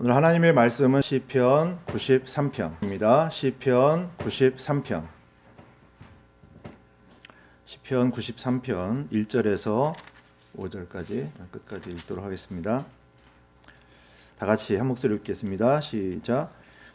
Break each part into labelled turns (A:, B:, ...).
A: 오늘 하나님의 말씀은 시편 93편입니다. 시편 93편. 시편 93편 1절에서 5절까지 끝까지 읽도록 하겠습니다. 다 같이 한 목소리 읽겠습니다. 시작.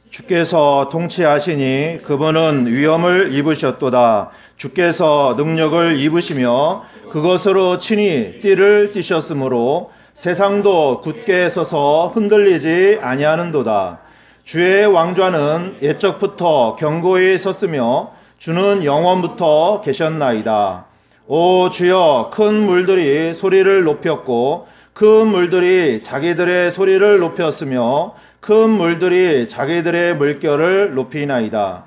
A: 주께서 통치하시니 그분은 위엄을 입으셨도다. 주께서 능력을 입으시며 그것으로 친히 띠를 띠셨으므로 세상도 굳게 서서 흔들리지 아니하는도다. 주의 왕좌는 옛적부터 견고히 섰으며 주는 영원부터 계셨나이다. 오 주여, 큰 물들이 소리를 높였고 큰 물들이 자기들의 소리를 높였으며 큰 물들이 자기들의 물결을 높이나이다.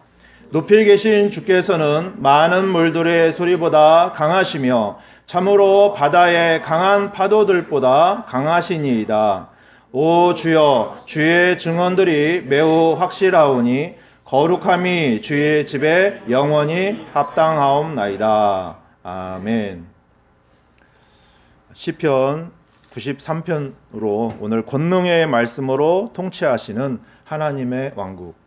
A: 높이 계신 주께서는 많은 물들의 소리보다 강하시며 참으로 바다의 강한 파도들보다 강하시니이다. 오 주여, 주의 증언들이 매우 확실하오니 거룩함이 주의 집에 영원히 합당하옵나이다. 아멘. 시편 93편으로 오늘 권능의 말씀으로 통치하시는 하나님의 왕국,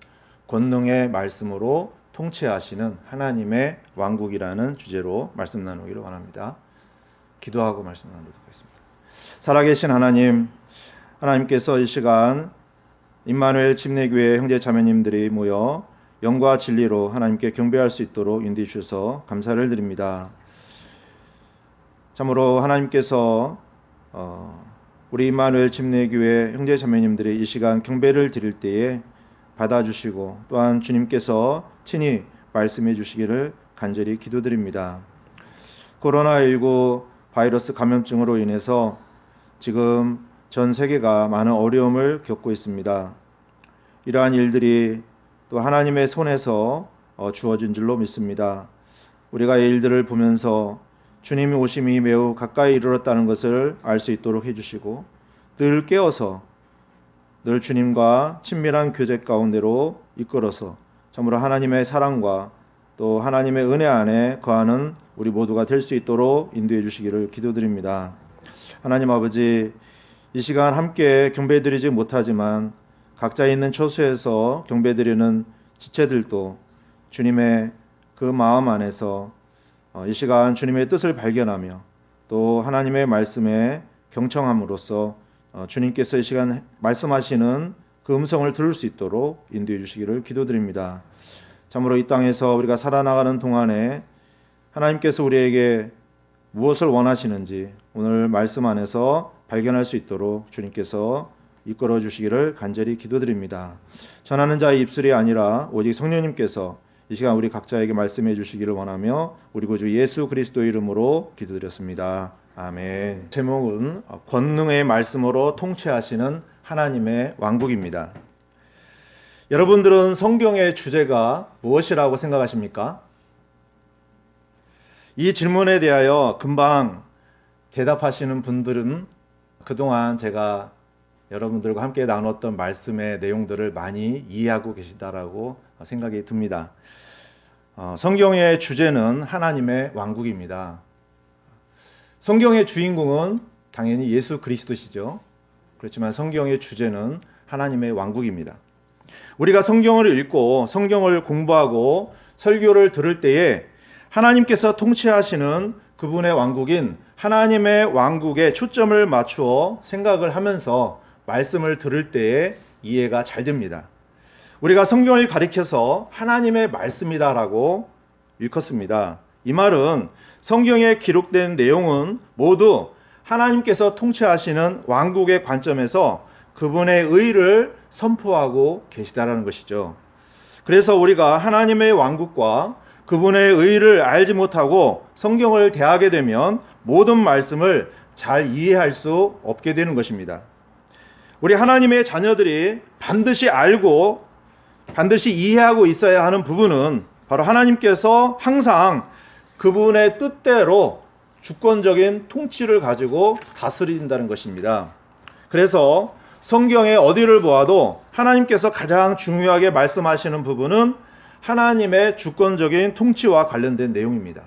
A: 권능의 말씀으로 통치하시는 하나님의 왕국이라는 주제로 말씀 나누기를 원합니다. 기도하고 말씀 나누도록 하겠습니다. 살아계신 하나님, 하나님께서 이 시간 임마누엘 침례교회 형제 자매님들이 모여 영과 진리로 하나님께 경배할 수 있도록 인도해 주셔서 감사를 드립니다. 참으로 하나님께서 우리 임마누엘 침례교회 형제 자매님들이 이 시간 경배를 드릴 때에 받아주시고 또한 주님께서 친히 말씀해 주시기를 간절히 기도드립니다. 코로나19 바이러스 감염증으로 인해서 지금 전 세계가 많은 어려움을 겪고 있습니다. 이러한 일들이 또 하나님의 손에서 주어진 줄로 믿습니다. 우리가 이 일들을 보면서 주님의 오심이 매우 가까이 이르렀다는 것을 알 수 있도록 해주시고 늘 깨어서 늘 주님과 친밀한 교제 가운데로 이끌어서 참으로 하나님의 사랑과 또 하나님의 은혜 안에 거하는 우리 모두가 될 수 있도록 인도해 주시기를 기도드립니다. 하나님 아버지, 이 시간 함께 경배드리지 못하지만 각자 있는 처소에서 경배드리는 지체들도 주님의 그 마음 안에서 이 시간 주님의 뜻을 발견하며 또 하나님의 말씀에 경청함으로써 주님께서 이 시간 말씀하시는 그 음성을 들을 수 있도록 인도해 주시기를 기도드립니다. 참으로 이 땅에서 우리가 살아나가는 동안에 하나님께서 우리에게 무엇을 원하시는지 오늘 말씀 안에서 발견할 수 있도록 주님께서 이끌어 주시기를 간절히 기도드립니다. 전하는 자의 입술이 아니라 오직 성령님께서 이 시간 우리 각자에게 말씀해 주시기를 원하며 우리 구주 예수 그리스도 이름으로 기도드렸습니다. 아멘. 제목은 권능의 말씀으로 통치하시는 하나님의 왕국입니다. 여러분들은 성경의 주제가 무엇이라고 생각하십니까? 이 질문에 대하여 금방 대답하시는 분들은 그동안 제가 여러분들과 함께 나눴던 말씀의 내용들을 많이 이해하고 계시다라고 생각이 듭니다. 성경의 주제는 하나님의 왕국입니다. 성경의 주인공은 당연히 예수 그리스도시죠. 그렇지만 성경의 주제는 하나님의 왕국입니다. 우리가 성경을 읽고 성경을 공부하고 설교를 들을 때에 하나님께서 통치하시는 그분의 왕국인 하나님의 왕국에 초점을 맞추어 생각을 하면서 말씀을 들을 때에 이해가 잘 됩니다. 우리가 성경을 가리켜서 하나님의 말씀이다라고 일컫습니다. 이 말은 성경에 기록된 내용은 모두 하나님께서 통치하시는 왕국의 관점에서 그분의 의를 선포하고 계시다라는 것이죠. 그래서 우리가 하나님의 왕국과 그분의 의를 알지 못하고 성경을 대하게 되면 모든 말씀을 잘 이해할 수 없게 되는 것입니다. 우리 하나님의 자녀들이 반드시 알고 반드시 이해하고 있어야 하는 부분은 바로 하나님께서 항상 그분의 뜻대로 주권적인 통치를 가지고 다스린다는 것입니다. 그래서 성경의 어디를 보아도 하나님께서 가장 중요하게 말씀하시는 부분은 하나님의 주권적인 통치와 관련된 내용입니다.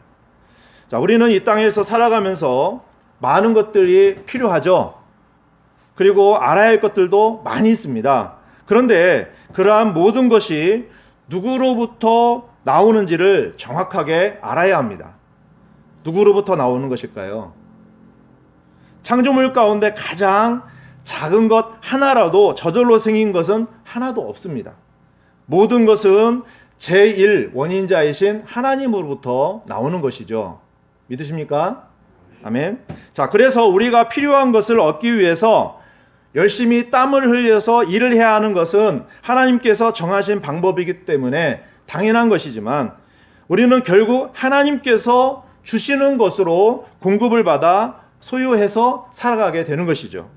A: 자, 우리는 이 땅에서 살아가면서 많은 것들이 필요하죠. 그리고 알아야 할 것들도 많이 있습니다. 그런데 그러한 모든 것이 누구로부터 나오는지를 정확하게 알아야 합니다. 누구로부터 나오는 것일까요? 창조물 가운데 가장 작은 것 하나라도 저절로 생긴 것은 하나도 없습니다. 모든 것은 제1 원인자이신 하나님으로부터 나오는 것이죠. 믿으십니까? 아멘. 자, 그래서 우리가 필요한 것을 얻기 위해서 열심히 땀을 흘려서 일을 해야 하는 것은 하나님께서 정하신 방법이기 때문에 당연한 것이지만 우리는 결국 하나님께서 주시는 것으로 공급을 받아 소유해서 살아가게 되는 것이죠.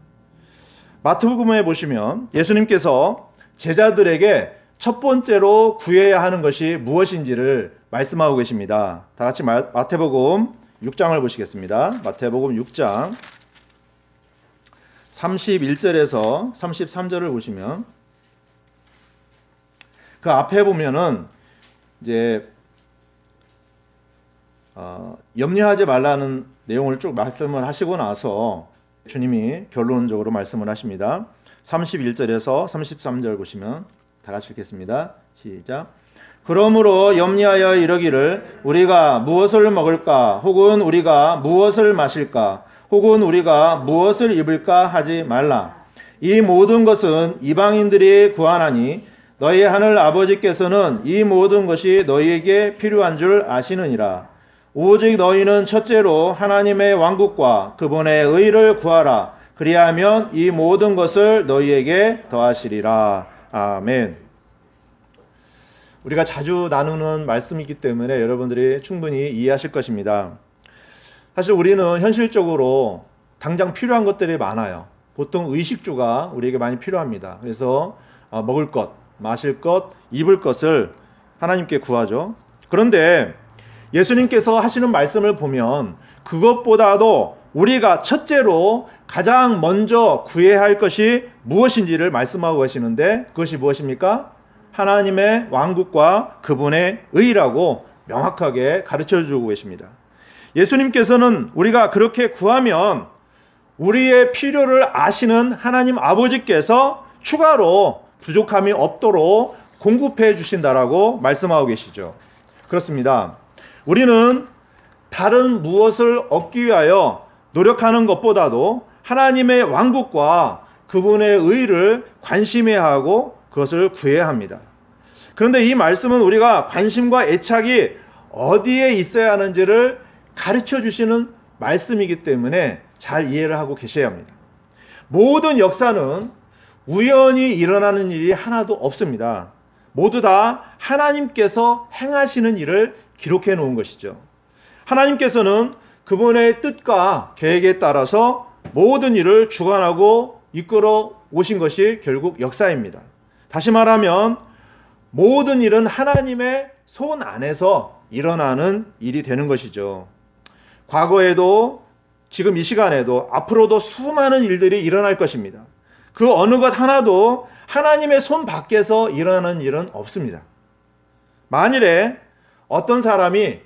A: 마태복음에 보시면 예수님께서 제자들에게 첫 번째로 구해야 하는 것이 무엇인지를 말씀하고 계십니다. 다 같이 마태복음 6장을 보시겠습니다. 마태복음 6장 31절에서 33절을 보시면 그 앞에 보면은 이제 염려하지 말라는 내용을 쭉 말씀을 하시고 나서 주님이 결론적으로 말씀을 하십니다. 31절에서 33절 보시면 다 같이 읽겠습니다. 시작. 그러므로 염려하여 이르기를 우리가 무엇을 먹을까 혹은 우리가 무엇을 마실까 혹은 우리가 무엇을 입을까 하지 말라. 이 모든 것은 이방인들이 구하나니 너희 하늘 아버지께서는 이 모든 것이 너희에게 필요한 줄 아시느니라. 오직 너희는 첫째로 하나님의 왕국과 그분의 의를 구하라. 그리하면 이 모든 것을 너희에게 더하시리라. 아멘. 우리가 자주 나누는 말씀이기 때문에 여러분들이 충분히 이해하실 것입니다. 사실 우리는 현실적으로 당장 필요한 것들이 많아요. 보통 의식주가 우리에게 많이 필요합니다. 그래서 먹을 것, 마실 것, 입을 것을 하나님께 구하죠. 그런데 예수님께서 하시는 말씀을 보면 그것보다도 우리가 첫째로 가장 먼저 구해야 할 것이 무엇인지를 말씀하고 계시는데 그것이 무엇입니까? 하나님의 왕국과 그분의 의라고 명확하게 가르쳐주고 계십니다. 예수님께서는 우리가 그렇게 구하면 우리의 필요를 아시는 하나님 아버지께서 추가로 부족함이 없도록 공급해 주신다라고 말씀하고 계시죠. 그렇습니다. 우리는 다른 무엇을 얻기 위하여 노력하는 것보다도 하나님의 왕국과 그분의 의를 관심해야 하고 그것을 구해야 합니다. 그런데 이 말씀은 우리가 관심과 애착이 어디에 있어야 하는지를 가르쳐 주시는 말씀이기 때문에 잘 이해를 하고 계셔야 합니다. 모든 역사는 우연히 일어나는 일이 하나도 없습니다. 모두 다 하나님께서 행하시는 일을 기록해 놓은 것이죠. 하나님께서는 그분의 뜻과 계획에 따라서 모든 일을 주관하고 이끌어 오신 것이 결국 역사입니다. 다시 말하면 모든 일은 하나님의 손 안에서 일어나는 일이 되는 것이죠. 과거에도 지금 이 시간에도 앞으로도 수많은 일들이 일어날 것입니다. 그 어느 것 하나도 하나님의 손 밖에서 일어나는 일은 없습니다. 만일에 어떤 사람이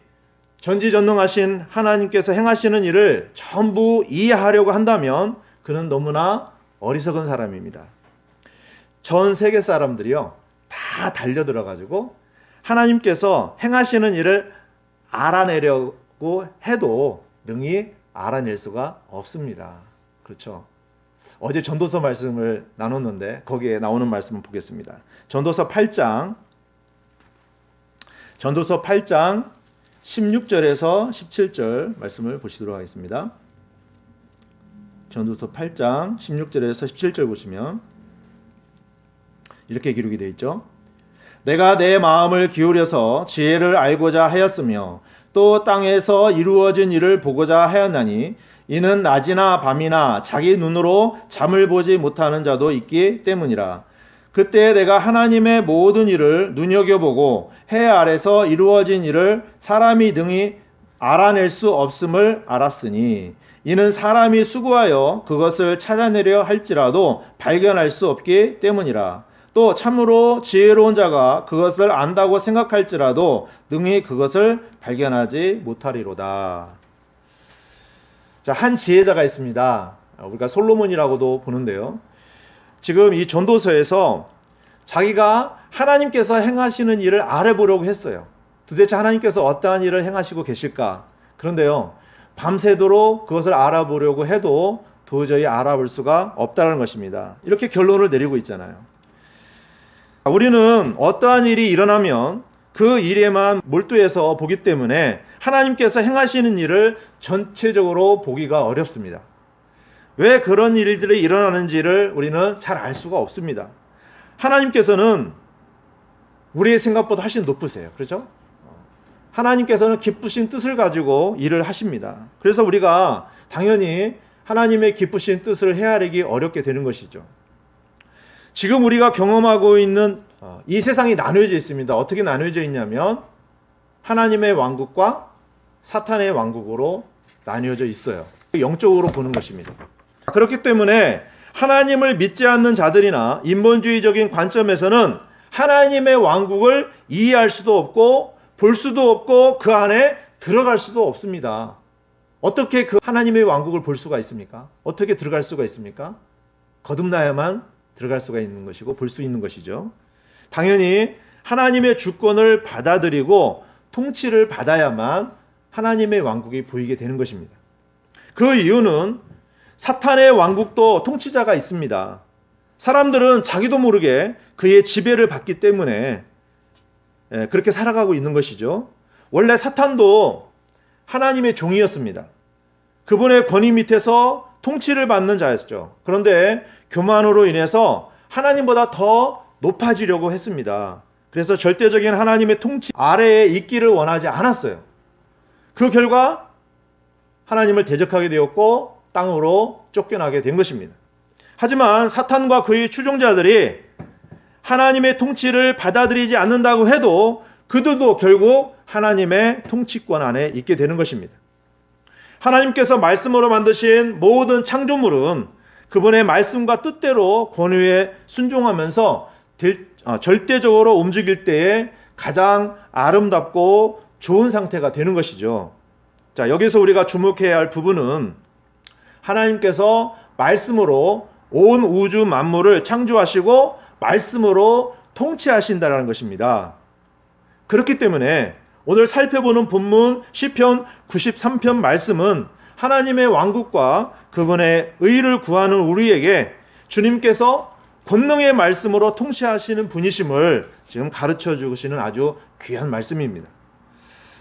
A: 전지전능하신 하나님께서 행하시는 일을 전부 이해하려고 한다면 그는 너무나 어리석은 사람입니다. 전 세계 사람들이요 다 달려들어가지고 하나님께서 행하시는 일을 알아내려고 해도 능히 알아낼 수가 없습니다. 그렇죠? 어제 전도서 말씀을 나눴는데 거기에 나오는 말씀을 보겠습니다. 전도서 8장 16절에서 17절 말씀을 보시도록 하겠습니다. 전도서 8장 16절에서 17절 보시면 이렇게 기록이 되어 있죠. 내가 내 마음을 기울여서 지혜를 알고자 하였으며 또 땅에서 이루어진 일을 보고자 하였나니 이는 낮이나 밤이나 자기 눈으로 잠을 보지 못하는 자도 있기 때문이라. 그때 내가 하나님의 모든 일을 눈여겨보고 해 아래서 이루어진 일을 사람이 능히 알아낼 수 없음을 알았으니 이는 사람이 수고하여 그것을 찾아내려 할지라도 발견할 수 없기 때문이라. 또 참으로 지혜로운 자가 그것을 안다고 생각할지라도 능히 그것을 발견하지 못하리로다. 자, 한 지혜자가 있습니다. 우리가 솔로몬이라고도 보는데요. 지금 이 전도서에서 자기가 하나님께서 행하시는 일을 알아보려고 했어요. 도대체 하나님께서 어떠한 일을 행하시고 계실까? 그런데요, 밤새도록 그것을 알아보려고 해도 도저히 알아볼 수가 없다는 것입니다. 이렇게 결론을 내리고 있잖아요. 우리는 어떠한 일이 일어나면 그 일에만 몰두해서 보기 때문에 하나님께서 행하시는 일을 전체적으로 보기가 어렵습니다. 왜 그런 일들이 일어나는지를 우리는 잘 알 수가 없습니다. 하나님께서는 우리의 생각보다 훨씬 높으세요. 그렇죠? 하나님께서는 기쁘신 뜻을 가지고 일을 하십니다. 그래서 우리가 당연히 하나님의 기쁘신 뜻을 헤아리기 어렵게 되는 것이죠. 지금 우리가 경험하고 있는 이 세상이 나누어져 있습니다. 어떻게 나누어져 있냐면 하나님의 왕국과 사탄의 왕국으로 나뉘어져 있어요. 영적으로 보는 것입니다. 그렇기 때문에 하나님을 믿지 않는 자들이나 인본주의적인 관점에서는 하나님의 왕국을 이해할 수도 없고 볼 수도 없고 그 안에 들어갈 수도 없습니다. 어떻게 그 하나님의 왕국을 볼 수가 있습니까? 어떻게 들어갈 수가 있습니까? 거듭나야만 들어갈 수가 있는 것이고 볼 수 있는 것이죠. 당연히 하나님의 주권을 받아들이고 통치를 받아야만 하나님의 왕국이 보이게 되는 것입니다. 그 이유는 사탄의 왕국도 통치자가 있습니다. 사람들은 자기도 모르게 그의 지배를 받기 때문에 그렇게 살아가고 있는 것이죠. 원래 사탄도 하나님의 종이었습니다. 그분의 권위 밑에서 통치를 받는 자였죠. 그런데 교만으로 인해서 하나님보다 더 높아지려고 했습니다. 그래서 절대적인 하나님의 통치 아래에 있기를 원하지 않았어요. 그 결과 하나님을 대적하게 되었고 땅으로 쫓겨나게 된 것입니다. 하지만 사탄과 그의 추종자들이 하나님의 통치를 받아들이지 않는다고 해도 그들도 결국 하나님의 통치권 안에 있게 되는 것입니다. 하나님께서 말씀으로 만드신 모든 창조물은 그분의 말씀과 뜻대로 권위에 순종하면서 절대적으로 움직일 때에 가장 아름답고 좋은 상태가 되는 것이죠. 자, 여기서 우리가 주목해야 할 부분은 하나님께서 말씀으로 온 우주 만물을 창조하시고 말씀으로 통치하신다는 것입니다. 그렇기 때문에 오늘 살펴보는 본문 시편 93편 말씀은 하나님의 왕국과 그분의 의를 구하는 우리에게 주님께서 권능의 말씀으로 통치하시는 분이심을 지금 가르쳐 주시는 아주 귀한 말씀입니다.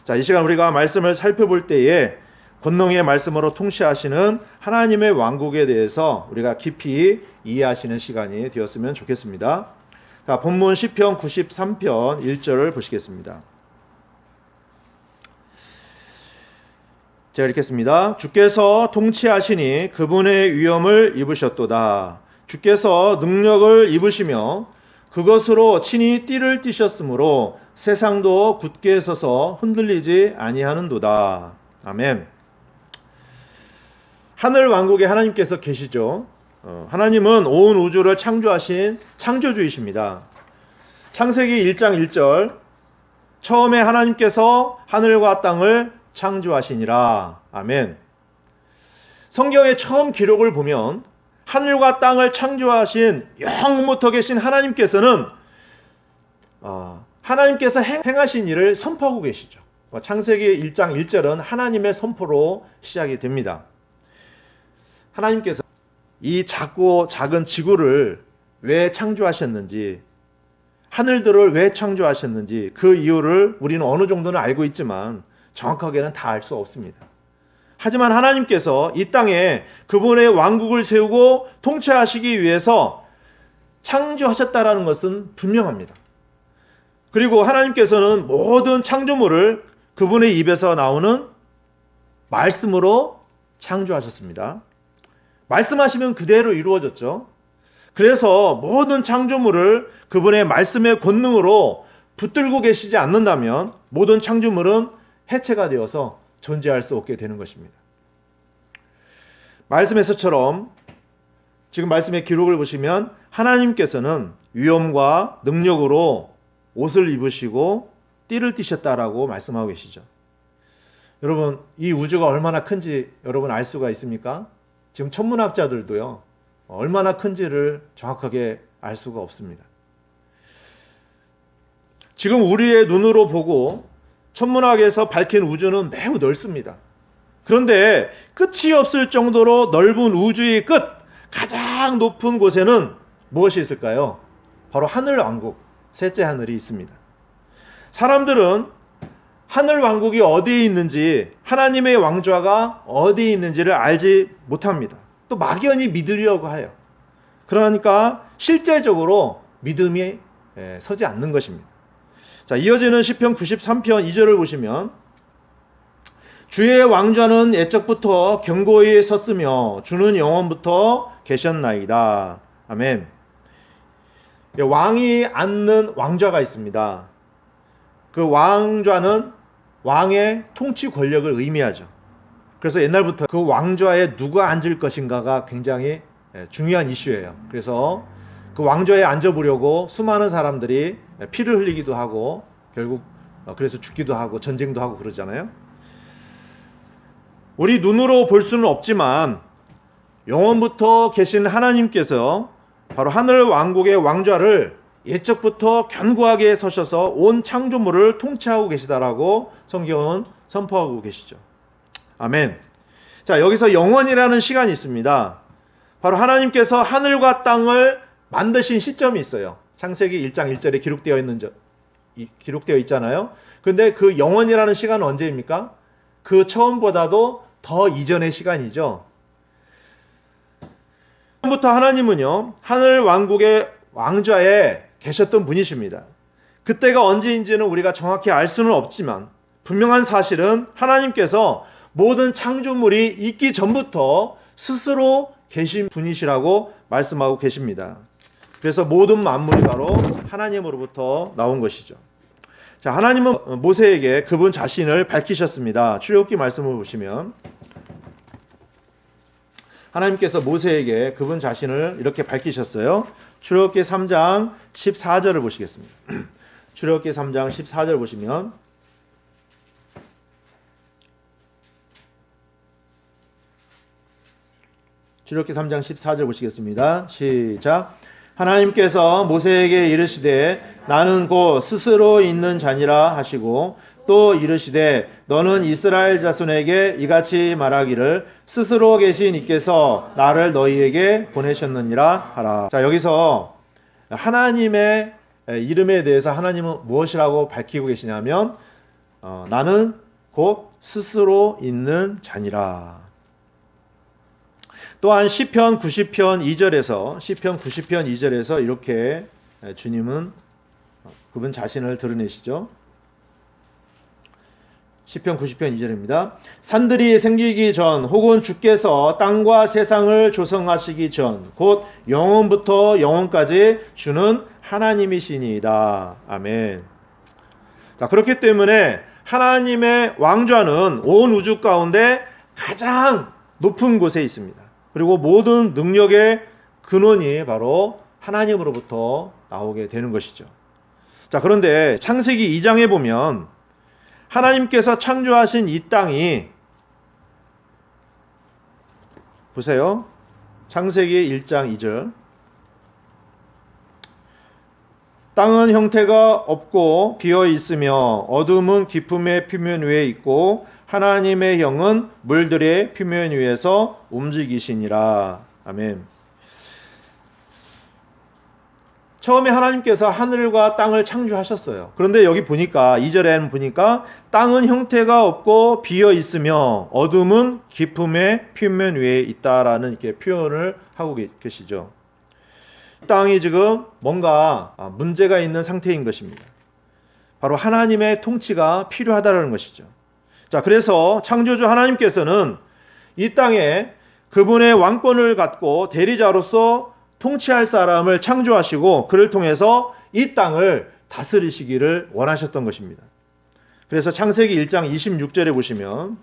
A: 자, 이 시간 우리가 말씀을 살펴볼 때에 권능의 말씀으로 통치하시는 하나님의 왕국에 대해서 우리가 깊이 이해하시는 시간이 되었으면 좋겠습니다. 자, 본문 시편 93편 1절을 보시겠습니다. 제가 읽겠습니다. 주께서 통치하시니 그분의 위엄을 입으셨도다. 주께서 능력을 입으시며 그것으로 친히 띠를 띠셨으므로 세상도 굳게 서서 흔들리지 아니하는도다. 아멘. 하늘 왕국에 하나님께서 계시죠. 하나님은 온 우주를 창조하신 창조주이십니다. 창세기 1장 1절 처음에 하나님께서 하늘과 땅을 창조하시니라. 아멘. 성경의 처음 기록을 보면 하늘과 땅을 창조하신 영부터 계신 하나님께서는 하나님께서 행하신 일을 선포하고 계시죠. 창세기 1장 1절은 하나님의 선포로 시작이 됩니다. 하나님께서 이 작고 작은 지구를 왜 창조하셨는지, 하늘들을 왜 창조하셨는지 그 이유를 우리는 어느 정도는 알고 있지만 정확하게는 다 알 수 없습니다. 하지만 하나님께서 이 땅에 그분의 왕국을 세우고 통치하시기 위해서 창조하셨다라는 것은 분명합니다. 그리고 하나님께서는 모든 창조물을 그분의 입에서 나오는 말씀으로 창조하셨습니다. 말씀하시면 그대로 이루어졌죠. 그래서 모든 창조물을 그분의 말씀의 권능으로 붙들고 계시지 않는다면 모든 창조물은 해체가 되어서 존재할 수 없게 되는 것입니다. 말씀에서처럼 지금 말씀의 기록을 보시면 하나님께서는 위엄과 능력으로 옷을 입으시고 띠를 띠셨다라고 말씀하고 계시죠. 여러분, 이 우주가 얼마나 큰지 여러분 알 수가 있습니까? 지금 천문학자들도요, 얼마나 큰지를 정확하게 알 수가 없습니다. 지금 우리의 눈으로 보고 천문학에서 밝힌 우주는 매우 넓습니다. 그런데 끝이 없을 정도로 넓은 우주의 끝, 가장 높은 곳에는 무엇이 있을까요? 바로 하늘 왕국, 셋째 하늘이 있습니다. 사람들은 하늘 왕국이 어디에 있는지, 하나님의 왕좌가 어디에 있는지를 알지 못합니다. 또 막연히 믿으려고 해요. 그러니까 실제적으로 믿음이 서지 않는 것입니다. 자, 이어지는 시편 93편 2절을 보시면, 주의 왕좌는 옛적부터 견고히 섰으며 주는 영원부터 계셨나이다. 아멘. 왕이 앉는 왕좌가 있습니다. 그 왕좌는 왕의 통치 권력을 의미하죠. 그래서 옛날부터 그 왕좌에 누가 앉을 것인가가 굉장히 중요한 이슈예요. 그래서 그 왕좌에 앉아보려고 수많은 사람들이 피를 흘리기도 하고, 결국 그래서 죽기도 하고 전쟁도 하고 그러잖아요. 우리 눈으로 볼 수는 없지만 영원부터 계신 하나님께서 바로 하늘 왕국의 왕좌를 옛적부터 견고하게 서셔서 온 창조물을 통치하고 계시다라고 성경은 선포하고 계시죠. 아멘. 자, 여기서 영원이라는 시간이 있습니다. 바로 하나님께서 하늘과 땅을 만드신 시점이 있어요. 창세기 1장 1절에 기록되어 있잖아요. 그런데 그 영원이라는 시간은 언제입니까? 그 처음보다도 더 이전의 시간이죠. 처음부터 하나님은요, 하늘 왕국의 왕좌에 계셨던 분이십니다. 그때가 언제인지는 우리가 정확히 알 수는 없지만 분명한 사실은 하나님께서 모든 창조물이 있기 전부터 스스로 계신 분이시라고 말씀하고 계십니다. 그래서 모든 만물이 바로 하나님으로부터 나온 것이죠. 자, 하나님은 모세에게 그분 자신을 밝히셨습니다. 출애굽기 말씀을 보시면 하나님께서 모세에게 그분 자신을 이렇게 밝히셨어요. 출애굽기 3장 14절을 보시겠습니다. 출애굽기 3장 14절 보시면, 출애굽기 3장 14절 보시겠습니다. 시작. 하나님께서 모세에게 이르시되 나는 곧 스스로 있는 자니라 하시고, 또 이르시되 너는 이스라엘 자손에게 이같이 말하기를 스스로 계신 이께서 나를 너희에게 보내셨느니라 하라. 자, 여기서 하나님의 이름에 대해서 하나님은 무엇이라고 밝히고 계시냐면 나는 곧 스스로 있는 자니라. 또한 시편 90편 2절에서 이렇게 주님은 그분 자신을 드러내시죠. 시편 90편 2절입니다. 산들이 생기기 전 혹은 주께서 땅과 세상을 조성하시기 전 곧 영원부터 영원까지 주는 하나님이시니이다. 아멘. 자, 그렇기 때문에 하나님의 왕좌는 온 우주 가운데 가장 높은 곳에 있습니다. 그리고 모든 능력의 근원이 바로 하나님으로부터 나오게 되는 것이죠. 자, 그런데 창세기 2장에 보면 하나님께서 창조하신 이 땅이, 보세요. 창세기 1장 2절. 땅은 형태가 없고 비어 있으며 어둠은 깊음의 표면 위에 있고 하나님의 영은 물들의 표면 위에서 움직이시니라. 아멘. 처음에 하나님께서 하늘과 땅을 창조하셨어요. 그런데 여기 보니까 2절에는 보니까 땅은 형태가 없고 비어 있으며 어둠은 깊음의 표면 위에 있다라는 이렇게 표현을 하고 계시죠. 땅이 지금 뭔가 문제가 있는 상태인 것입니다. 바로 하나님의 통치가 필요하다는 것이죠. 자, 그래서 창조주 하나님께서는 이 땅에 그분의 왕권을 갖고 대리자로서 통치할 사람을 창조하시고 그를 통해서 이 땅을 다스리시기를 원하셨던 것입니다. 그래서 창세기 1장 26절에 보시면,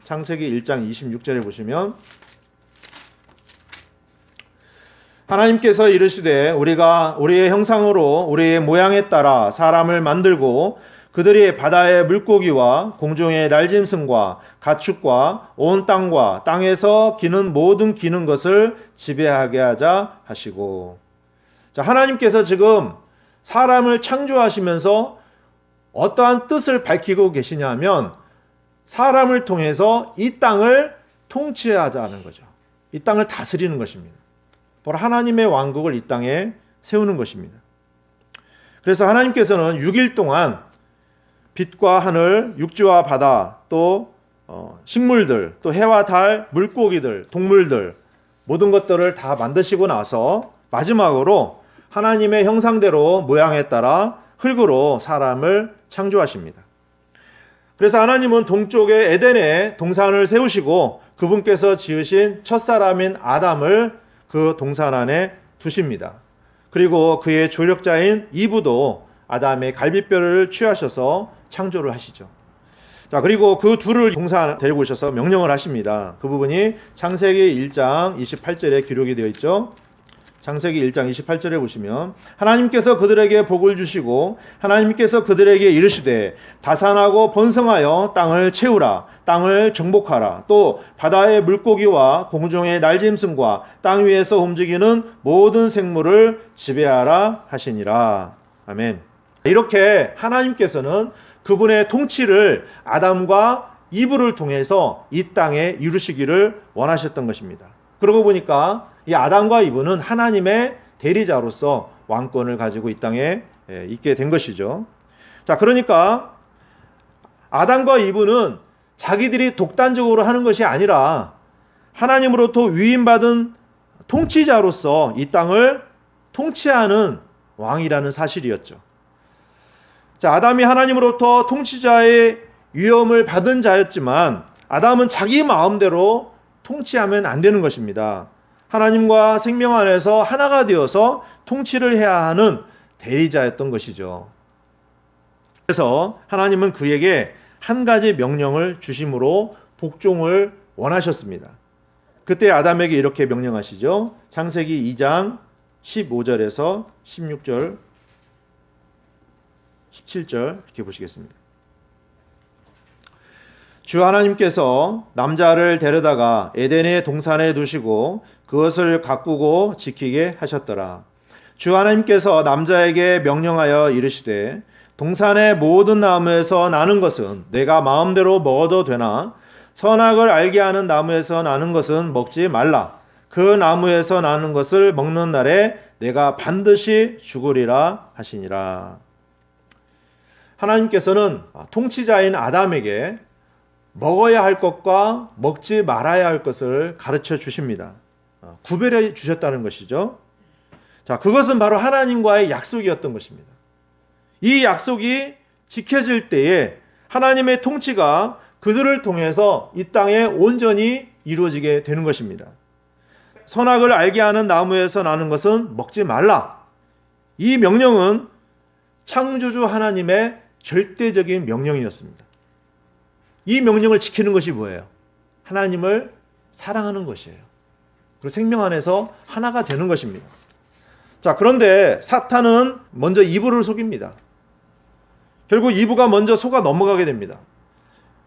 A: 하나님께서 이르시되 우리가 우리의 형상으로 우리의 모양에 따라 사람을 만들고 그들이 바다의 물고기와 공중의 날짐승과 가축과 온 땅과 땅에서 기는 모든 기는 것을 지배하게 하자 하시고. 자, 하나님께서 지금 사람을 창조하시면서 어떠한 뜻을 밝히고 계시냐면 사람을 통해서 이 땅을 통치하자는 거죠. 이 땅을 다스리는 것입니다. 바로 하나님의 왕국을 이 땅에 세우는 것입니다. 그래서 하나님께서는 6일 동안 빛과 하늘, 육지와 바다, 또 식물들, 또 해와 달, 물고기들, 동물들 모든 것들을 다 만드시고 나서 마지막으로 하나님의 형상대로 모양에 따라 흙으로 사람을 창조하십니다. 그래서 하나님은 동쪽의 에덴에 동산을 세우시고 그분께서 지으신 첫사람인 아담을 그 동산 안에 두십니다. 그리고 그의 조력자인 이브도 아담의 갈비뼈를 취하셔서 창조를 하시죠. 자, 그리고 그 둘을 동산 데리고 오셔서 명령을 하십니다. 그 부분이 창세기 1장 28절에 기록이 되어 있죠. 창세기 1장 28절에 보시면 하나님께서 그들에게 복을 주시고 하나님께서 그들에게 이르시되 다산하고 번성하여 땅을 채우라. 땅을 정복하라. 또 바다의 물고기와 공중의 날짐승과 땅 위에서 움직이는 모든 생물을 지배하라 하시니라. 아멘. 이렇게 하나님께서는 그분의 통치를 아담과 이브를 통해서 이 땅에 이루시기를 원하셨던 것입니다. 그러고 보니까 이 아담과 이브는 하나님의 대리자로서 왕권을 가지고 이 땅에 있게 된 것이죠. 자, 그러니까 아담과 이브는 자기들이 독단적으로 하는 것이 아니라 하나님으로부터 위임받은 통치자로서 이 땅을 통치하는 왕이라는 사실이었죠. 자, 아담이 하나님으로부터 통치자의 위엄을 받은 자였지만 아담은 자기 마음대로 통치하면 안 되는 것입니다. 하나님과 생명 안에서 하나가 되어서 통치를 해야 하는 대리자였던 것이죠. 그래서 하나님은 그에게 한 가지 명령을 주심으로 복종을 원하셨습니다. 그때 아담에게 이렇게 명령하시죠. 창세기 2장 15절에서 16절 17절 이렇게 보시겠습니다. 주 하나님께서 남자를 데려다가 에덴의 동산에 두시고 그것을 가꾸고 지키게 하셨더라. 주 하나님께서 남자에게 명령하여 이르시되 동산의 모든 나무에서 나는 것은 내가 마음대로 먹어도 되나 선악을 알게 하는 나무에서 나는 것은 먹지 말라. 그 나무에서 나는 것을 먹는 날에 내가 반드시 죽으리라 하시니라. 하나님께서는 통치자인 아담에게 먹어야 할 것과 먹지 말아야 할 것을 가르쳐 주십니다. 구별해 주셨다는 것이죠. 자, 그것은 바로 하나님과의 약속이었던 것입니다. 이 약속이 지켜질 때에 하나님의 통치가 그들을 통해서 이 땅에 온전히 이루어지게 되는 것입니다. 선악을 알게 하는 나무에서 나는 것은 먹지 말라. 이 명령은 창조주 하나님의 절대적인 명령이었습니다. 이 명령을 지키는 것이 뭐예요? 하나님을 사랑하는 것이에요. 그리고 생명 안에서 하나가 되는 것입니다. 자, 그런데 사탄은 먼저 이브를 속입니다. 결국 이브가 먼저 속아 넘어가게 됩니다.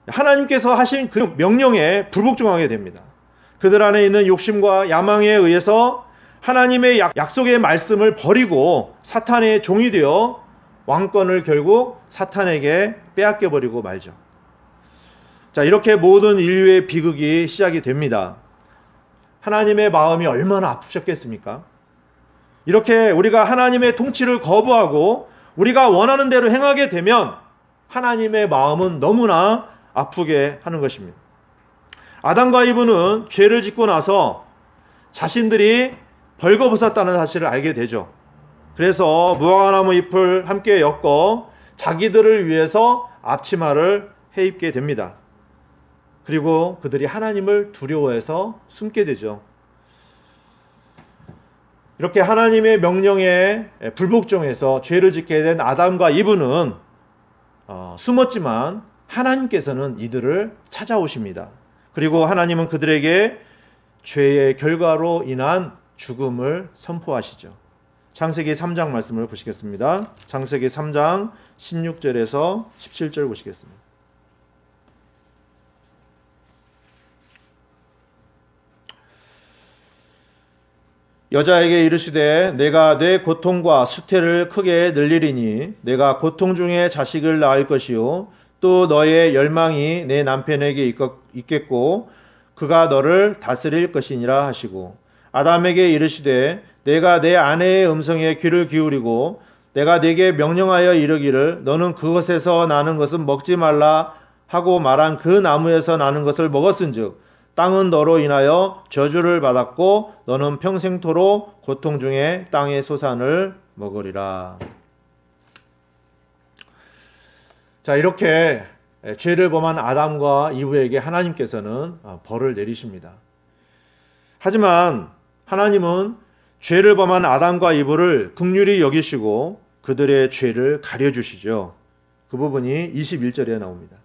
A: 하나님께서 하신 그 명령에 불복종하게 됩니다. 그들 안에 있는 욕심과 야망에 의해서 하나님의 약속의 말씀을 버리고 사탄의 종이 되어 왕권을 결국 사탄에게 빼앗겨버리고 말죠. 자, 이렇게 모든 인류의 비극이 시작이 됩니다. 하나님의 마음이 얼마나 아프셨겠습니까? 이렇게 우리가 하나님의 통치를 거부하고 우리가 원하는 대로 행하게 되면 하나님의 마음은 너무나 아프게 하는 것입니다. 아담과 이브는 죄를 짓고 나서 자신들이 벌거벗었다는 사실을 알게 되죠. 그래서 무화과나무 잎을 함께 엮어 자기들을 위해서 앞치마를 해입게 됩니다. 그리고 그들이 하나님을 두려워해서 숨게 되죠. 이렇게 하나님의 명령에 불복종해서 죄를 짓게 된 아담과 이브는 숨었지만 하나님께서는 이들을 찾아오십니다. 그리고 하나님은 그들에게 죄의 결과로 인한 죽음을 선포하시죠. 창세기 3장 말씀을 보시겠습니다. 창세기 3장 16절에서 17절 보시겠습니다. 여자에게 이르시되 내가 내 고통과 수태를 크게 늘리리니 내가 고통 중에 자식을 낳을 것이요 또 너의 열망이 내 남편에게 있겠고 그가 너를 다스릴 것이니라 하시고 아담에게 이르시되 내가 내 아내의 음성에 귀를 기울이고 내가 네게 명령하여 이르기를 너는 그것에서 나는 것은 먹지 말라 하고 말한 그 나무에서 나는 것을 먹었은즉 땅은 너로 인하여 저주를 받았고 너는 평생토록 고통 중에 땅의 소산을 먹으리라. 자, 이렇게 죄를 범한 아담과 이브에게 하나님께서는 벌을 내리십니다. 하지만 하나님은 죄를 범한 아담과 이브를 긍휼히 여기시고 그들의 죄를 가려주시죠. 그 부분이 21절에 나옵니다.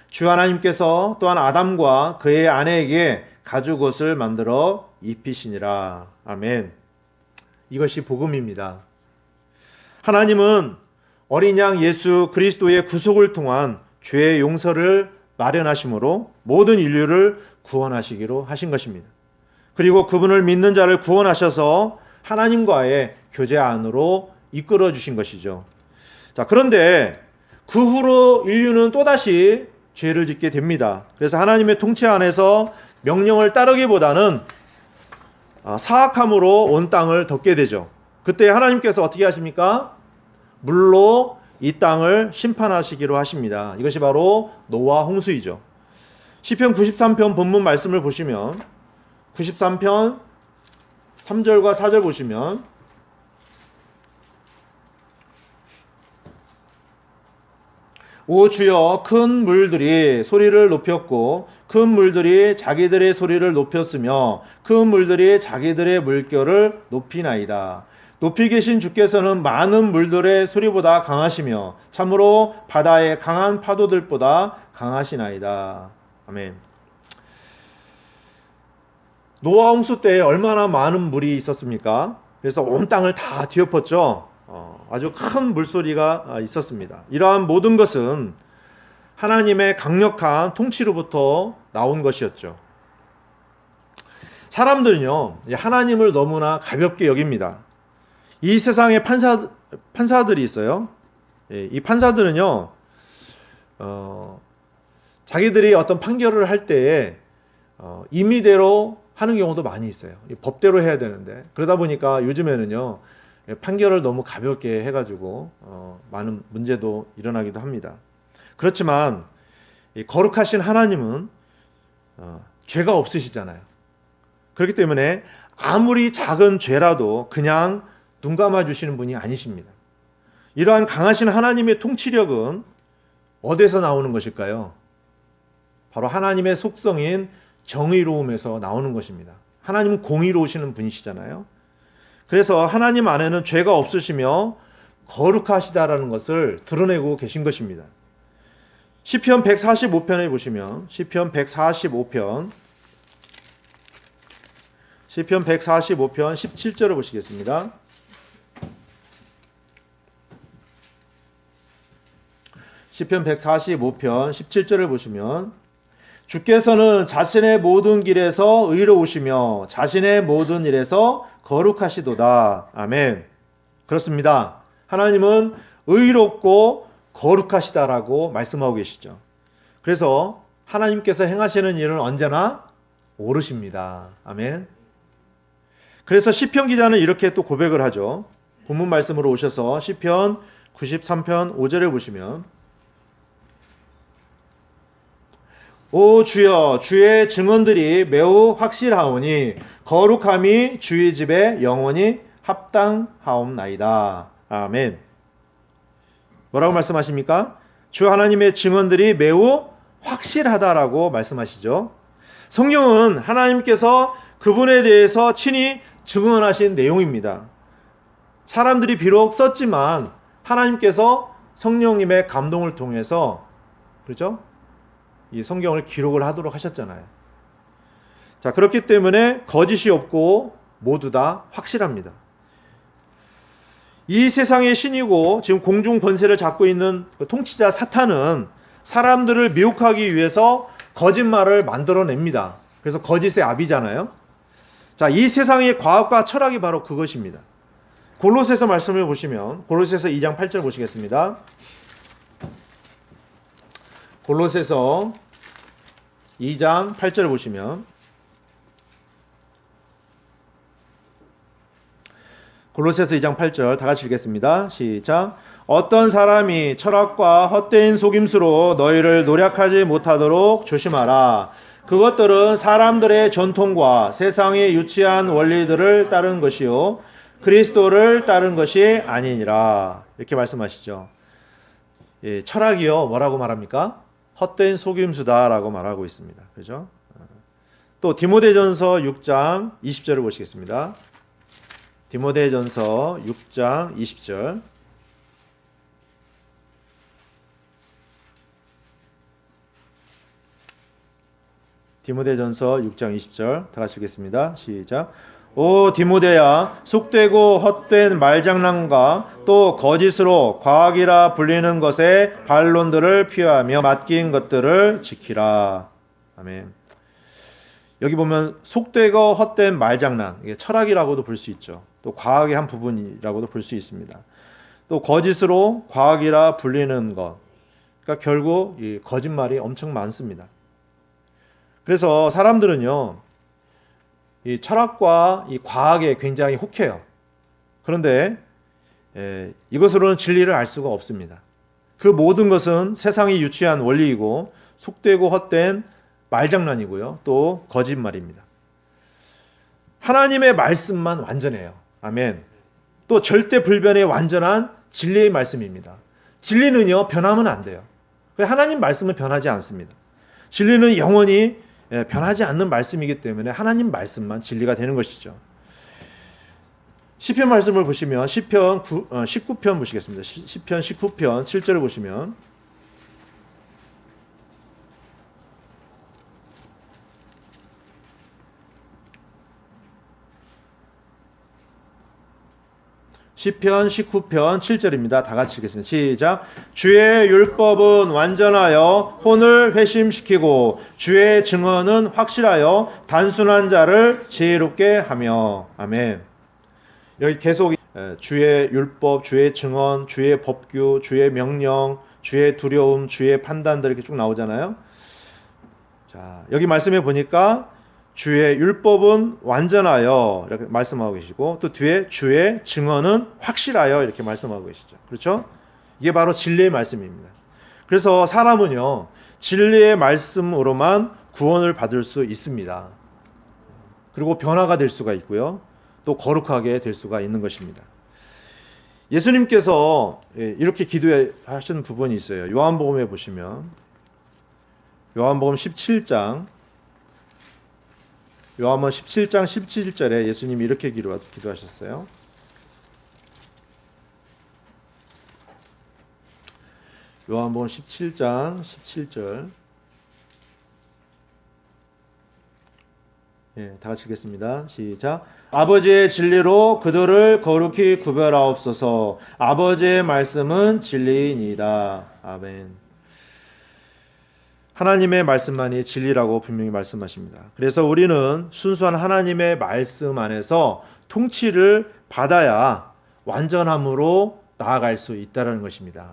A: 주 하나님께서 또한 아담과 그의 아내에게 가죽옷을 만들어 입히시니라. 아멘. 이것이 복음입니다. 하나님은 어린 양 예수 그리스도의 구속을 통한 죄의 용서를 마련하심으로 모든 인류를 구원하시기로 하신 것입니다. 그리고 그분을 믿는 자를 구원하셔서 하나님과의 교제 안으로 이끌어 주신 것이죠. 자, 그런데 그 후로 인류는 또다시 죄를 짓게 됩니다. 그래서 하나님의 통치 안에서 명령을 따르기보다는 사악함으로 온 땅을 덮게 되죠. 그때 하나님께서 어떻게 하십니까? 물로 이 땅을 심판하시기로 하십니다. 이것이 바로 노아 홍수이죠. 시편 93편 본문 말씀을 보시면 93편 3절과 4절 보시면 오 주여 큰 물들이 소리를 높였고 큰 물들이 자기들의 소리를 높였으며 큰 물들이 자기들의 물결을 높이나이다. 높이 계신 주께서는 많은 물들의 소리보다 강하시며 참으로 바다의 강한 파도들보다 강하시나이다. 아멘. 노아 홍수 때 얼마나 많은 물이 있었습니까? 그래서 온 땅을 다 뒤엎었죠. 아주 큰 물소리가 있었습니다. 이러한 모든 것은 하나님의 강력한 통치로부터 나온 것이었죠. 사람들은요, 하나님을 너무나 가볍게 여깁니다. 이 세상에 판사들이 있어요. 이 판사들은요, 자기들이 어떤 판결을 할 때에 임의대로 하는 경우도 많이 있어요. 법대로 해야 되는데 그러다 보니까 요즘에는요 판결을 너무 가볍게 해가지고 많은 문제도 일어나기도 합니다. 그렇지만 이 거룩하신 하나님은 죄가 없으시잖아요. 그렇기 때문에 아무리 작은 죄라도 그냥 눈 감아 주시는 분이 아니십니다. 이러한 강하신 하나님의 통치력은 어디서 나오는 것일까요? 바로 하나님의 속성인 정의로움에서 나오는 것입니다. 하나님은 공의로우시는 분이시잖아요. 그래서 하나님 안에는 죄가 없으시며 거룩하시다라는 것을 드러내고 계신 것입니다. 시편 145편에 보시면 시편 145편 17절을 보시겠습니다. 시편 145편 17절을 보시면 주께서는 자신의 모든 길에서 의로우시며 자신의 모든 일에서 거룩하시도다. 아멘. 그렇습니다. 하나님은 의롭고 거룩하시다라고 말씀하고 계시죠. 그래서 하나님께서 행하시는 일은 언제나 옳으십니다. 아멘. 그래서 시편 기자는 이렇게 또 고백을 하죠. 본문 말씀으로 오셔서 시편 93편 5절을 보시면 오 주여 주의 증언들이 매우 확실하오니 거룩함이 주의 집에 영원히 합당하옵나이다. 아멘. 뭐라고 말씀하십니까? 주 하나님의 증언들이 매우 확실하다라고 말씀하시죠. 성경은 하나님께서 그분에 대해서 친히 증언하신 내용입니다. 사람들이 비록 썼지만 하나님께서 성령님의 감동을 통해서 그렇죠? 이 성경을 기록을 하도록 하셨잖아요. 자, 그렇기 때문에 거짓이 없고 모두 다 확실합니다. 이 세상의 신이고 지금 공중 권세를 잡고 있는 그 통치자 사탄은 사람들을 미혹하기 위해서 거짓말을 만들어냅니다. 그래서 거짓의 아비잖아요. 자, 이 세상의 과학과 철학이 바로 그것입니다. 골로새서 말씀을 보시면 골로새서 2장 8절 보시겠습니다. 골로새서 2장 8절 보시면 골로새서 2장 8절 다 같이 읽겠습니다. 시작. 어떤 사람이 철학과 헛된 속임수로 너희를 노략하지 못하도록 조심하라. 그것들은 사람들의 전통과 세상의 유치한 원리들을 따른 것이요 그리스도를 따른 것이 아니니라. 이렇게 말씀하시죠. 예, 철학이요 뭐라고 말합니까? 헛된 속임수다라고 말하고 있습니다. 그죠? 또 디모데전서 6장 20절을 보시겠습니다. 디모데전서 6장 20절. 디모데전서 6장 20절 다 같이 읽겠습니다. 시작. 오 디모데야, 속되고 헛된 말장난과 또 거짓으로 과학이라 불리는 것에 반론들을 피하며 맡긴 것들을 지키라. 아멘. 여기 보면 속되고 헛된 말장난, 이게 철학이라고도 볼 수 있죠. 또 과학의 한 부분이라고도 볼 수 있습니다. 또 거짓으로 과학이라 불리는 것, 그러니까 결국 이 거짓말이 엄청 많습니다. 그래서 사람들은요, 이 철학과 이 과학에 굉장히 혹해요. 그런데 이것으로는 진리를 알 수가 없습니다. 그 모든 것은 세상이 유치한 원리이고 속되고 헛된 말장난이고요. 또 거짓말입니다. 하나님의 말씀만 완전해요. 아멘. 또 절대 불변의 완전한 진리의 말씀입니다. 진리는요, 변하면 안 돼요. 하나님 말씀은 변하지 않습니다. 진리는 영원히 변하지 않는 말씀이기 때문에 하나님 말씀만 진리가 되는 것이죠. 시편 말씀을 보시면 시편 19편 보시겠습니다. 시편 19편 7절을 보시면 시편 19편 7절입니다. 다 같이 읽겠습니다. 시작. 주의 율법은 완전하여 혼을 회심시키고 주의 증언은 확실하여 단순한 자를 지혜롭게 하며. 아멘. 여기 계속 주의 율법, 주의 증언, 주의 법규, 주의 명령, 주의 두려움, 주의 판단들 이렇게 쭉 나오잖아요. 자, 여기 말씀해 보니까 주의 율법은 완전하여 이렇게 말씀하고 계시고 또 뒤에 주의 증언은 확실하여 이렇게 말씀하고 계시죠. 그렇죠? 이게 바로 진리의 말씀입니다. 그래서 사람은요, 진리의 말씀으로만 구원을 받을 수 있습니다. 그리고 변화가 될 수가 있고요. 또 거룩하게 될 수가 있는 것입니다. 예수님께서 이렇게 기도하시는 부분이 있어요. 요한복음에 보시면 요한복음 17장 17절에 예수님이 이렇게 기도하셨어요. 요한복음 17장 17절. 다 같이 읽겠습니다. 시작. 아버지의 진리로 그들을 거룩히 구별하옵소서. 아버지의 말씀은 진리이니이다. 아멘. 하나님의 말씀만이 진리라고 분명히 말씀하십니다. 그래서 우리는 순수한 하나님의 말씀 안에서 통치를 받아야 완전함으로 나아갈 수 있다는 것입니다.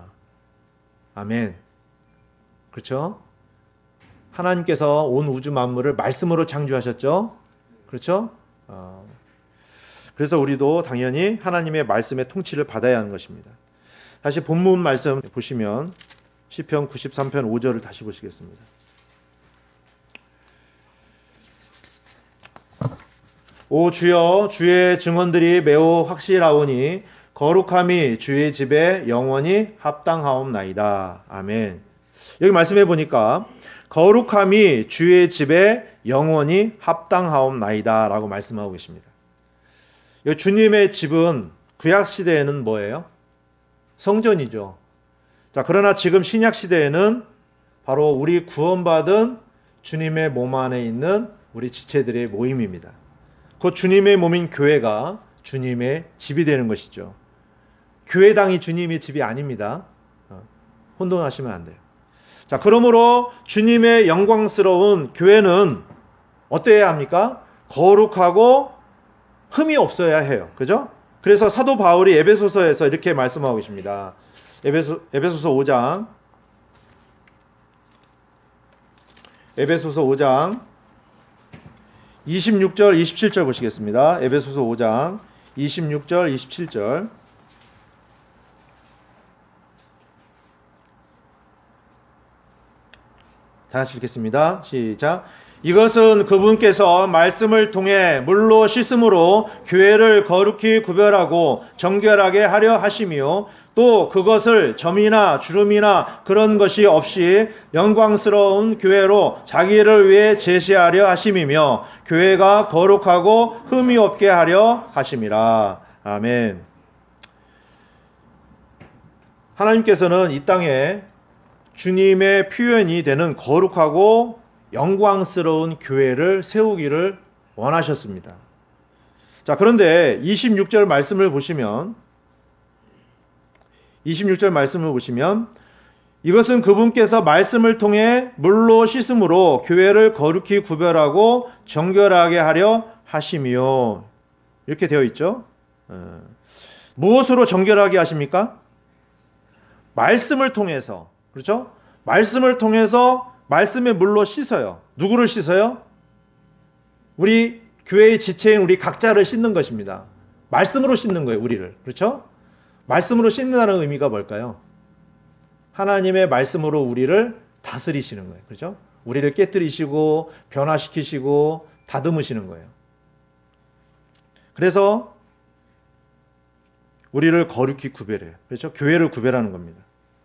A: 아멘. 그렇죠? 하나님께서 온 우주 만물을 말씀으로 창조하셨죠? 그렇죠? 그래서 우리도 당연히 하나님의 말씀의 통치를 받아야 하는 것입니다. 다시 본문 말씀 보시면 시편 93편 5절을 다시 보시겠습니다. 오 주여, 주의 증언들이 매우 확실하오니 거룩함이 주의 집에 영원히 합당하옵나이다. 아멘. 여기 말씀해 보니까 거룩함이 주의 집에 영원히 합당하옵나이다 라고 말씀하고 계십니다. 주님의 집은 구약 시대에는 뭐예요? 성전이죠. 자, 그러나 지금 신약 시대에는 바로 우리 구원받은 주님의 몸 안에 있는 우리 지체들의 모임입니다. 그 주님의 몸인 교회가 주님의 집이 되는 것이죠. 교회당이 주님의 집이 아닙니다. 혼돈하시면 안 돼요. 자, 그러므로 주님의 영광스러운 교회는 어때야 합니까? 거룩하고 흠이 없어야 해요. 그죠? 그래서 사도 바울이 에베소서에서 이렇게 말씀하고 계십니다. 에베소서 5장 26절 27절 보시겠습니다. 에베소서 5장 26절 27절 다시 읽겠습니다. 시작. 이것은 그분께서 말씀을 통해 물로 씻음으로 교회를 거룩히 구별하고 정결하게 하려 하시며 또 그것을 점이나 주름이나 그런 것이 없이 영광스러운 교회로 자기를 위해 제시하려 하심이며 교회가 거룩하고 흠이 없게 하려 하심이라. 아멘. 하나님께서는 이 땅에 주님의 표현이 되는 거룩하고 영광스러운 교회를 세우기를 원하셨습니다. 자, 그런데 26절 말씀을 보시면 이것은 그분께서 말씀을 통해 물로 씻음으로 교회를 거룩히 구별하고 정결하게 하려 하시며 이렇게 되어 있죠. 무엇으로 정결하게 하십니까? 말씀을 통해서. 그렇죠? 말씀을 통해서 말씀의 물로 씻어요. 누구를 씻어요? 우리 교회의 지체인 우리 각자를 씻는 것입니다. 말씀으로 씻는 거예요, 우리를. 그렇죠? 말씀으로 씻는다는 의미가 뭘까요? 하나님의 말씀으로 우리를 다스리시는 거예요. 그렇죠? 우리를 깨뜨리시고 변화시키시고 다듬으시는 거예요. 그래서 우리를 거룩히 구별해요. 그렇죠? 교회를 구별하는 겁니다.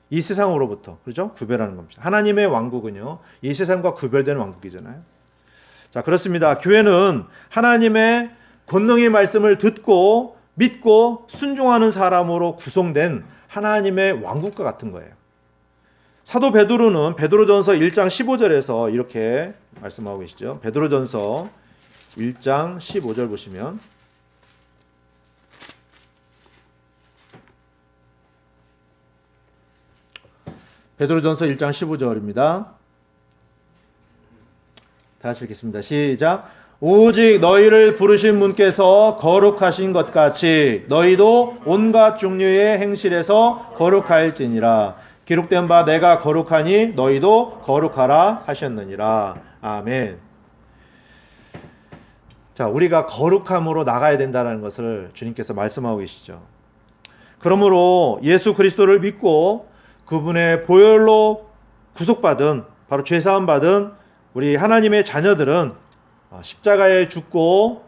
A: 이 세상으로부터, 그렇죠? 구별하는 겁니다. 하나님의 왕국은요, 이 세상과 구별되는 왕국이잖아요. 자, 그렇습니다. 교회는 하나님의 권능의 말씀을 듣고 믿고 순종하는 사람으로 구성된 하나님의 왕국과 같은 거예요. 사도 베드로는 베드로전서 1장 15절에서 이렇게 말씀하고 계시죠. 베드로전서 1장 15절 보시면 베드로전서 1장 15절입니다. 다시 읽겠습니다. 시작. 오직 너희를 부르신 분께서 거룩하신 것 같이 너희도 온갖 종류의 행실에서 거룩할지니라. 기록된 바 내가 거룩하니 너희도 거룩하라 하셨느니라. 아멘. 자, 우리가 거룩함으로 나가야 된다는 것을 주님께서 말씀하고 계시죠. 그러므로 예수 그리스도를 믿고 그분의 보혈로 구속받은, 바로 죄사함 받은 우리 하나님의 자녀들은 십자가에 죽고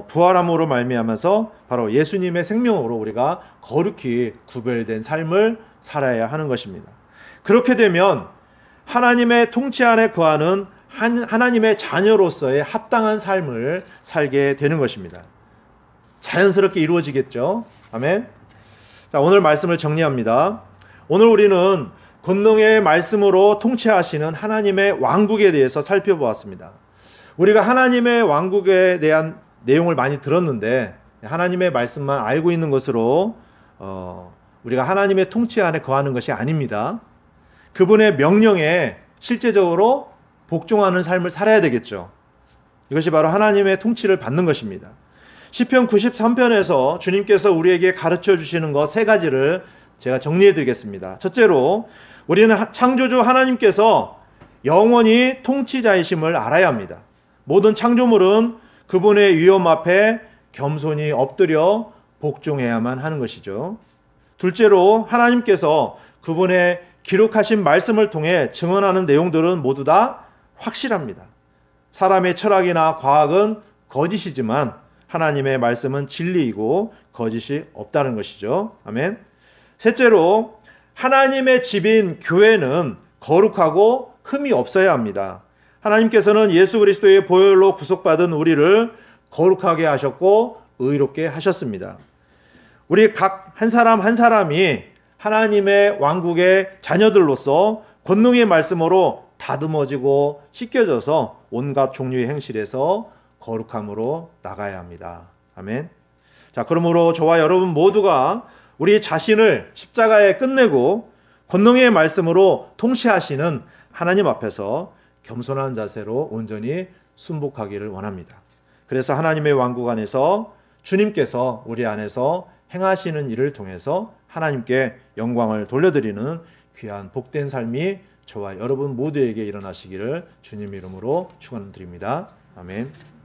A: 부활함으로 말미암아서 바로 예수님의 생명으로 우리가 거룩히 구별된 삶을 살아야 하는 것입니다. 그렇게 되면 하나님의 통치 안에 거하는 하나님의 자녀로서의 합당한 삶을 살게 되는 것입니다. 자연스럽게 이루어지겠죠. 아멘. 자, 오늘 말씀을 정리합니다. 오늘 우리는 권능의 말씀으로 통치하시는 하나님의 왕국에 대해서 살펴보았습니다. 우리가 하나님의 왕국에 대한 내용을 많이 들었는데 하나님의 말씀만 알고 있는 것으로 우리가 하나님의 통치 안에 거하는 것이 아닙니다. 그분의 명령에 실제적으로 복종하는 삶을 살아야 되겠죠. 이것이 바로 하나님의 통치를 받는 것입니다. 시편 93편에서 주님께서 우리에게 가르쳐 주시는 것 세 가지를 제가 정리해 드리겠습니다. 첫째로 우리는 창조주 하나님께서 영원히 통치자이심을 알아야 합니다. 모든 창조물은 그분의 위엄 앞에 겸손히 엎드려 복종해야만 하는 것이죠. 둘째로 하나님께서 그분의 기록하신 말씀을 통해 증언하는 내용들은 모두 다 확실합니다. 사람의 철학이나 과학은 거짓이지만 하나님의 말씀은 진리이고 거짓이 없다는 것이죠. 아멘. 셋째로 하나님의 집인 교회는 거룩하고 흠이 없어야 합니다. 하나님께서는 예수 그리스도의 보혈로 구속받은 우리를 거룩하게 하셨고 의롭게 하셨습니다. 우리 각 한 사람 한 사람이 하나님의 왕국의 자녀들로서 권능의 말씀으로 다듬어지고 씻겨져서 온갖 종류의 행실에서 거룩함으로 나가야 합니다. 아멘. 자, 그러므로 저와 여러분 모두가 우리 자신을 십자가에 끝내고 권능의 말씀으로 통치하시는 하나님 앞에서 겸손한 자세로 온전히 순복하기를 원합니다. 그래서 하나님의 왕국 안에서 주님께서 우리 안에서 행하시는 일을 통해서 하나님께 영광을 돌려드리는 귀한 복된 삶이 저와 여러분 모두에게 일어나시기를 주님 이름으로 축원드립니다. 아멘.